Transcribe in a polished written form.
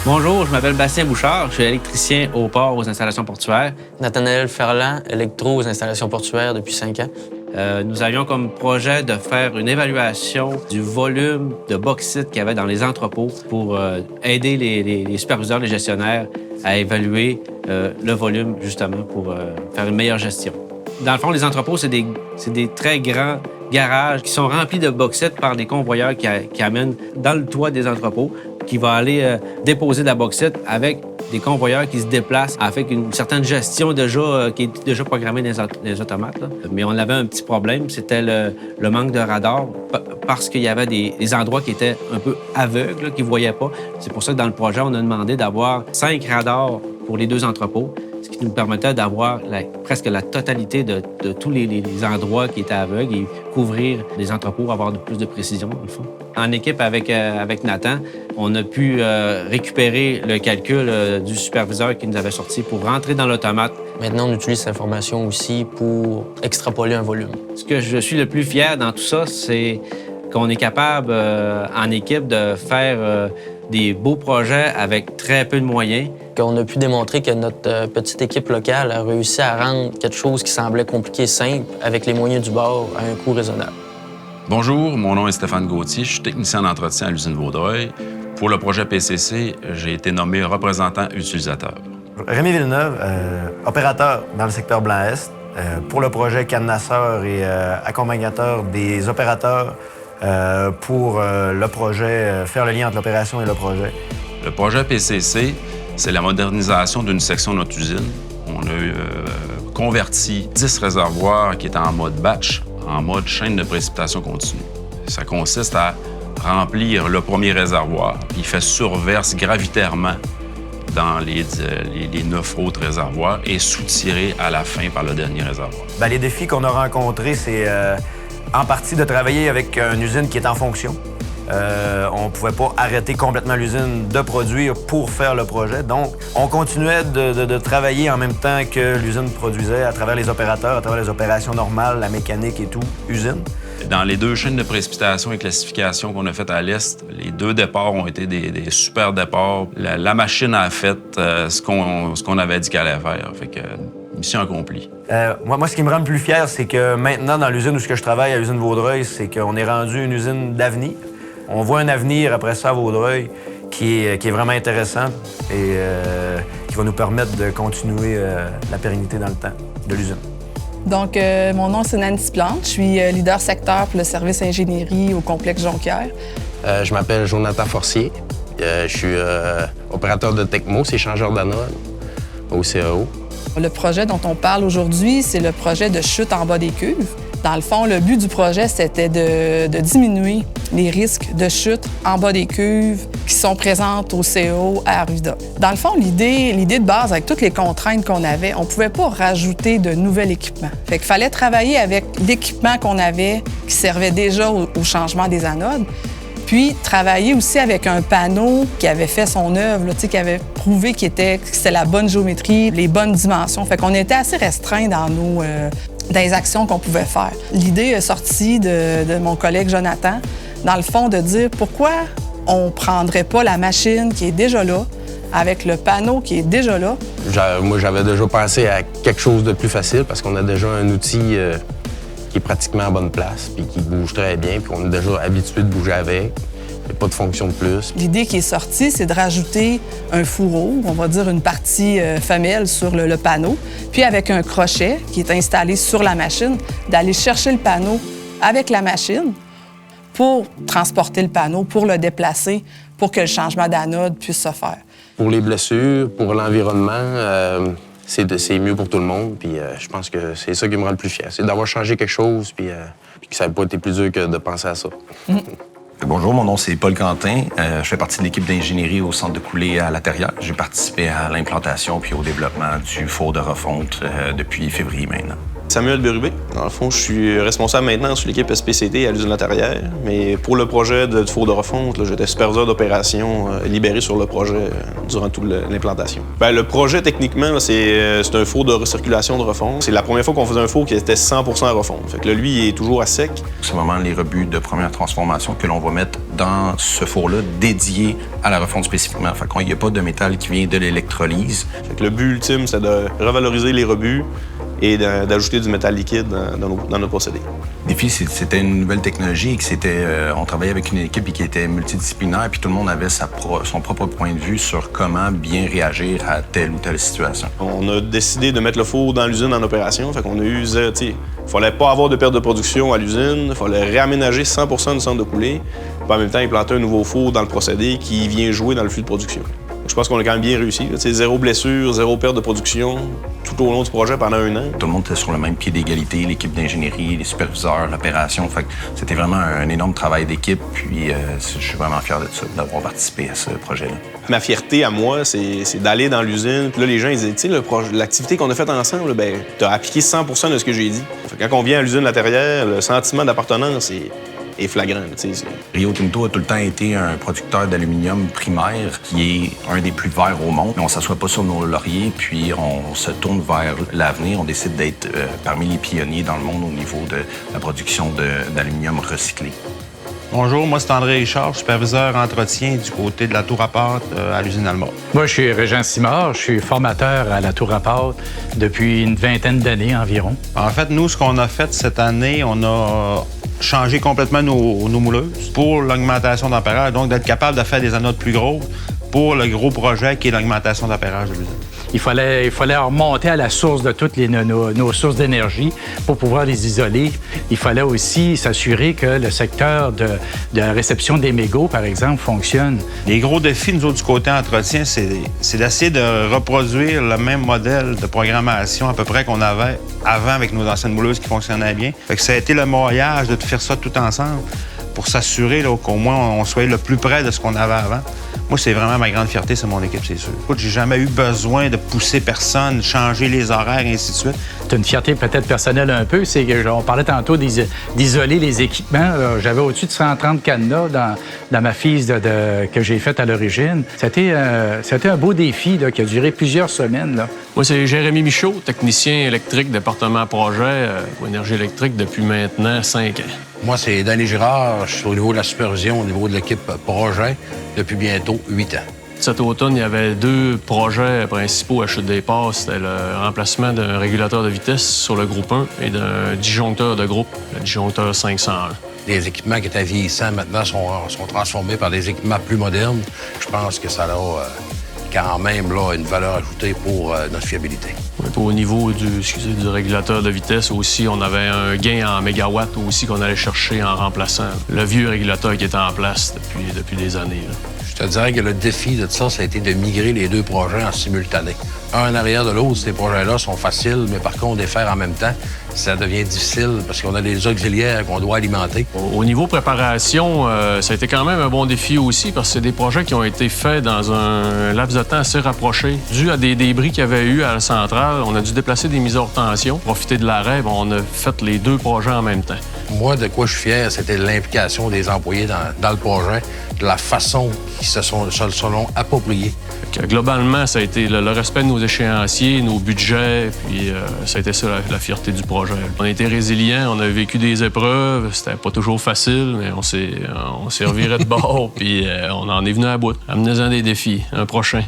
Bonjour, je m'appelle Bastien Bouchard, je suis électricien au port aux installations portuaires. Nathanaël Ferland, électro aux installations portuaires depuis 5 ans. Nous avions comme projet de faire une évaluation du volume de bauxite qu'il y avait dans les entrepôts pour aider les superviseurs, les gestionnaires à évaluer le volume, justement, pour faire une meilleure gestion. Dans le fond, les entrepôts, c'est des très grands garages qui sont remplis de bauxite par des convoyeurs qui amènent dans le toit des entrepôts, qui va aller déposer de la bauxite avec des convoyeurs qui se déplacent avec une certaine gestion déjà, qui est déjà programmée dans les automates. Là. Mais on avait un petit problème, c'était le manque de radar parce qu'il y avait des endroits qui étaient un peu aveugles, qui ne voyaient pas. C'est pour ça que dans le projet, on a demandé d'avoir 5 radars pour les 2 entrepôts, ce qui nous permettait d'avoir presque la totalité de tous les endroits qui étaient aveugles et couvrir les entrepôts, avoir plus de précision, dans le fond. En équipe avec Nathan, on a pu récupérer le calcul du superviseur qui nous avait sorti pour rentrer dans l'automate. Maintenant, on utilise cette information aussi pour extrapoler un volume. Ce que je suis le plus fier dans tout ça, c'est qu'on est capable, en équipe, de faire des beaux projets avec très peu de moyens. Qu'on a pu démontrer que notre petite équipe locale a réussi à rendre quelque chose qui semblait compliqué simple avec les moyens du bord à un coût raisonnable. Bonjour, mon nom est Stéphane Gauthier, je suis technicien d'entretien à l'usine Vaudreuil. Pour le projet PCC, j'ai été nommé représentant utilisateur. Rémi Villeneuve, opérateur dans le secteur Blanc-Est, pour le projet cadenasseur et accompagnateur des opérateurs pour le projet, faire le lien entre l'opération et le projet. Le projet PCC, c'est la modernisation d'une section de notre usine. On a converti 10 réservoirs qui étaient en mode batch en mode chaîne de précipitation continue. Ça consiste à remplir le premier réservoir. Il fait surverse gravitairement dans les 9 autres réservoirs et soutirer à la fin par le dernier réservoir. Bien, les défis qu'on a rencontrés, c'est en partie de travailler avec une usine qui est en fonction. On ne pouvait pas arrêter complètement l'usine de produire pour faire le projet. Donc, on continuait de travailler en même temps que l'usine produisait à travers les opérateurs, à travers les opérations normales, la mécanique et tout, usine. Dans les 2 chaînes de précipitation et classification qu'on a faites à l'Est, les 2 départs ont été des super départs. La machine a fait ce qu'on avait dit qu'elle allait faire. Fait que, mission accomplie. Moi, ce qui me rend le plus fier, c'est que maintenant, dans l'usine où je travaille, à l'usine Vaudreuil, c'est qu'on est rendu une usine d'avenir. On voit un avenir après ça à Vaudreuil qui est vraiment intéressant et qui va nous permettre de continuer la pérennité dans le temps de l'usine. Donc, mon nom, c'est Nancy Plante. Je suis leader secteur pour le service ingénierie au complexe Jonquière. Je m'appelle Jonathan Forcier. Je suis opérateur de Tecmo, c'est échangeur d'anode au CAO. Le projet dont on parle aujourd'hui, c'est le projet de chute en bas des cuves. Dans le fond, le but du projet, c'était de diminuer les risques de chute en bas des cuves qui sont présentes au CO à Arvida. Dans le fond, l'idée de base, avec toutes les contraintes qu'on avait, on ne pouvait pas rajouter de nouvel équipement. Fait qu'il fallait travailler avec l'équipement qu'on avait qui servait déjà au changement des anodes, puis travailler aussi avec un panneau qui avait fait son œuvre, là, qui avait prouvé que c'était la bonne géométrie, les bonnes dimensions. Fait qu'on était assez restreints dans les actions qu'on pouvait faire. L'idée est sortie de mon collègue Jonathan, dans le fond, de dire pourquoi on ne prendrait pas la machine qui est déjà là, avec le panneau qui est déjà là. Moi, j'avais déjà pensé à quelque chose de plus facile parce qu'on a déjà un outil qui est pratiquement à bonne place puis qui bouge très bien puis qu'on est déjà habitué de bouger avec. Il n'y a pas de fonction de plus. L'idée qui est sortie, c'est de rajouter un fourreau, on va dire une partie femelle sur le panneau, puis avec un crochet qui est installé sur la machine, d'aller chercher le panneau avec la machine pour transporter le panneau, pour le déplacer, pour que le changement d'anode puisse se faire. Pour les blessures, pour l'environnement, c'est mieux pour tout le monde. Puis je pense que c'est ça qui me rend le plus fier, c'est d'avoir changé quelque chose puis que ça n'a pas été plus dur que de penser à ça. Bonjour, mon nom c'est Paul Quentin. Je fais partie de l'équipe d'ingénierie au centre de coulée à La Terrière. J'ai participé à l'implantation puis au développement du four de refonte depuis février maintenant. Samuel Bérubé. Dans le fond, je suis responsable maintenant sur l'équipe SPCT à l'usine La Terrière. Mais pour le projet de four de refonte, j'étais superviseur d'opération libéré sur le projet durant toute l'implantation. Le projet, techniquement, c'est un four de recirculation de refonte. C'est la première fois qu'on faisait un four qui était 100% à refonte. Fait que là, lui, il est toujours à sec. C'est vraiment les rebuts de première transformation que l'on va mettre dans ce four-là dédié à la refonte spécifiquement. Fait qu'il n'y a pas de métal qui vient de l'électrolyse. Fait que le but ultime, c'est de revaloriser les rebuts et d'ajouter du métal liquide dans nos procédés. Défi, c'était une nouvelle technologie et que on travaillait avec une équipe qui était multidisciplinaire, puis tout le monde avait son propre point de vue sur comment bien réagir à telle ou telle situation. On a décidé de mettre le four dans l'usine en opération. Fait qu'on a eu, il fallait pas avoir de perte de production à l'usine, il fallait réaménager 100% du centre de coulée, puis en même temps implanter un nouveau four dans le procédé qui vient jouer dans le flux de production. Je pense qu'on a quand même bien réussi. Zéro blessure, zéro perte de production tout au long du projet pendant 1 an. Tout le monde était sur le même pied d'égalité, l'équipe d'ingénierie, les superviseurs, l'opération. Fait que c'était vraiment un énorme travail d'équipe. Puis je suis vraiment fier de ça, d'avoir participé à ce projet-là. Ma fierté à moi, c'est d'aller dans l'usine. Puis là, les gens, ils disaient, tu sais, l'activité qu'on a faite ensemble, ben, tu as appliqué 100% de ce que j'ai dit. Fait que quand on vient à l'usine Laterrière, le sentiment d'appartenance est flagrant. Rio Tinto a tout le temps été un producteur d'aluminium primaire qui est un des plus verts au monde. Mais on ne s'assoit pas sur nos lauriers, puis on se tourne vers l'avenir. On décide d'être parmi les pionniers dans le monde au niveau de la production d'aluminium recyclé. Bonjour, moi c'est André Richard, superviseur entretien du côté de la tour à pâte à l'usine Alma. Moi, je suis Régent Simard, je suis formateur à la tour à pâte depuis une 20aine d'années environ. En fait, nous, ce qu'on a fait cette année, on a changé complètement nos mouleuses pour l'augmentation d'ampérage, donc d'être capable de faire des anodes plus grosses pour le gros projet qui est l'augmentation d'ampérage de l'usine. Il fallait remonter à la source de toutes nos sources d'énergie pour pouvoir les isoler. Il fallait aussi s'assurer que le secteur de la réception des mégots, par exemple, fonctionne. Les gros défis, nous autres, du côté entretien, c'est d'essayer de reproduire le même modèle de programmation à peu près qu'on avait avant avec nos anciennes mouleuses qui fonctionnaient bien. Fait que ça a été le moyage de faire ça tout ensemble pour s'assurer qu'au moins on soit le plus près de ce qu'on avait avant. Moi, c'est vraiment ma grande fierté, c'est mon équipe, c'est sûr. Écoute, j'ai jamais eu besoin de pousser personne, changer les horaires, et ainsi de suite. C'est une fierté peut-être personnelle un peu, c'est qu'on parlait tantôt d'isoler les équipements. J'avais au-dessus de 130 cadenas dans ma FIS que j'ai faite à l'origine. C'était un beau défi là, qui a duré plusieurs semaines. Là. Moi, c'est Jérémy Michaud, technicien électrique, département projet pour énergie électrique depuis maintenant 5 ans. Moi, c'est Danny Girard. Je suis au niveau de la supervision, au niveau de l'équipe projet depuis bientôt 8 ans. Cet automne, il y avait 2 projets principaux à Chute des Passes. C'était le remplacement d'un régulateur de vitesse sur le groupe 1 et d'un disjoncteur de groupe, le disjoncteur 501. Les équipements qui étaient vieillissants maintenant sont transformés par des équipements plus modernes. Je pense que ça a quand même là, une valeur ajoutée pour notre fiabilité. Oui, au niveau du régulateur de vitesse aussi, on avait un gain en mégawatts aussi qu'on allait chercher en remplaçant le vieux régulateur qui était en place depuis des années. Là. Je te dirais que le défi de ça a été de migrer les 2 projets en simultané. Un en arrière de l'autre, ces projets-là sont faciles, mais par contre, les faire en même temps, ça devient difficile parce qu'on a des auxiliaires qu'on doit alimenter. Au niveau préparation, ça a été quand même un bon défi aussi parce que c'est des projets qui ont été faits dans un laps de temps assez rapproché. Dû à des débris qu'il y avait eu à la centrale, on a dû déplacer des mises hors tension, profiter de l'arrêt, on a fait les 2 projets en même temps. Moi, de quoi je suis fier, c'était l'implication des employés dans le projet, de la façon qu'ils se sont appropriés. Globalement, ça a été le respect de nos échéanciers, nos budgets, puis ça a été ça la fierté du projet. On a été résilients, on a vécu des épreuves, c'était pas toujours facile, mais on s'est reviré de bord, puis on en est venu à bout. Amenez-en des défis, un prochain.